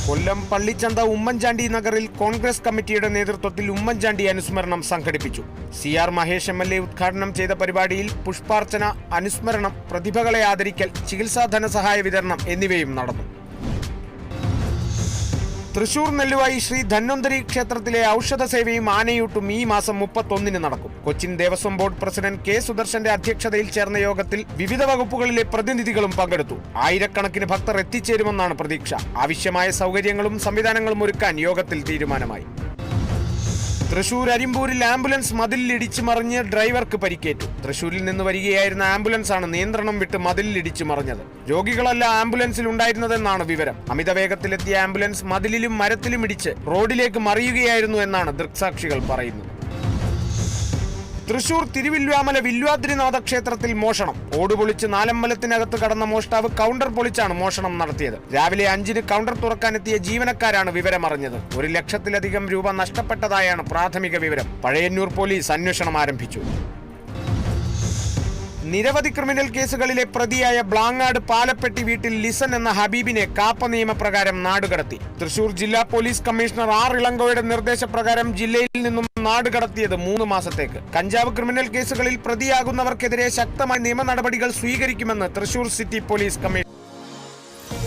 കൊല്ലം പള്ളിച്ചന്ത ഉമ്മൻചാണ്ടി നഗറിൽ കോൺഗ്രസ് കമ്മിറ്റിയുടെ നേതൃത്വത്തിൽ ഉമ്മൻചാണ്ടി അനുസ്മരണം സംഘടിപ്പിച്ചു. CR മഹേഷ് MLA ഉദ്ഘാടനം ചെയ്ത പരിപാടിയിൽ പുഷ്പാർച്ചന, അനുസ്മരണം, പ്രതിഭകളെ ആദരിക്കൽ, ചികിത്സാ ധനസഹായ വിതരണം എന്നിവയും നടന്നു. തൃശൂർ നെല്ലുവായി ശ്രീ ധന്വന്തരി ക്ഷേത്രത്തിലെ ഔഷധ സേവയും ആനയൂട്ടും ഈ മാസം 31-ന് നടക്കും. Cochin Devaswom board president K. സുദർശന്റെ അധ്യക്ഷതയിൽ ചേർന്ന യോഗത്തിൽ വിവിധ വകുപ്പുകളിലെ പ്രതിനിധികളും പങ്കെടുത്തു. ആയിരക്കണക്കിന് ഭക്തർ എത്തിച്ചേരുമെന്നാണ് പ്രതീക്ഷ. ആവശ്യമായ സൗകര്യങ്ങളും സംവിധാനങ്ങളും ഒരുക്കാൻ യോഗത്തിൽ തീരുമാനമായി. തൃശൂർ അരിമ്പൂരിൽ ആംബുലൻസ് മതിലിലിടിച്ച് മറിഞ്ഞ് ഡ്രൈവർക്ക് പരിക്കേറ്റു. തൃശൂരിൽ നിന്ന് വരികയായിരുന്ന ആംബുലൻസാണ് നിയന്ത്രണം വിട്ട് മതിലിലിടിച്ച് മറിഞ്ഞത്. രോഗികളല്ല ആംബുലൻസിൽ ഉണ്ടായിരുന്നതെന്നാണ് വിവരം. അമിതവേഗത്തിലെത്തിയ ആംബുലൻസ് മതിലിലും മരത്തിലും ഇടിച്ച് റോഡിലേക്ക് മറിയുകയായിരുന്നു എന്നാണ് ദൃക്സാക്ഷികൾ പറയുന്നത്. തൃശൂർ തിരുവില്വാമല വില്വാദ്രിനാഥ ക്ഷേത്രത്തിൽ മോഷണം. ഓടുപൊളിച്ച് നാലമ്പലത്തിനകത്ത് കടന്ന മോഷ്ടാവ് കൗണ്ടർ പൊളിച്ചാണ് മോഷണം നടത്തിയത്. രാവിലെ 5-ന് കൗണ്ടർ തുറക്കാനെത്തിയ ജീവനക്കാരാണ് വിവരമറിഞ്ഞത്. 1 ലക്ഷത്തിലധികം രൂപ നഷ്ടപ്പെട്ടതായാണ് പ്രാഥമിക വിവരം. പഴയന്നൂർ പോലീസ് അന്വേഷണം ആരംഭിച്ചു. നിരവധി ക്രിമിനൽ കേസുകളിലെ പ്രതിയായ ബ്ലാങ്ങാട് പാലപ്പെട്ടി വീട്ടിൽ ലിസൺ എന്ന ഹബീബിനെ കാപ്പ നിയമപ്രകാരം നാടുകടത്തി. തൃശൂർ ജില്ലാ പോലീസ് കമ്മീഷണർ R. ഇളങ്കോയുടെ നിർദ്ദേശപ്രകാരം ജില്ലയിൽ നിന്നും നാടുകടത്തിയത് 3 മാസത്തേക്ക്. കഞ്ചാവ് ക്രിമിനൽ കേസുകളിൽ പ്രതിയാകുന്നവർക്കെതിരെ ശക്തമായ നിയമ നടപടികൾ സ്വീകരിക്കുമെന്ന് തൃശൂർ സിറ്റി പോലീസ് കമ്മീഷണർ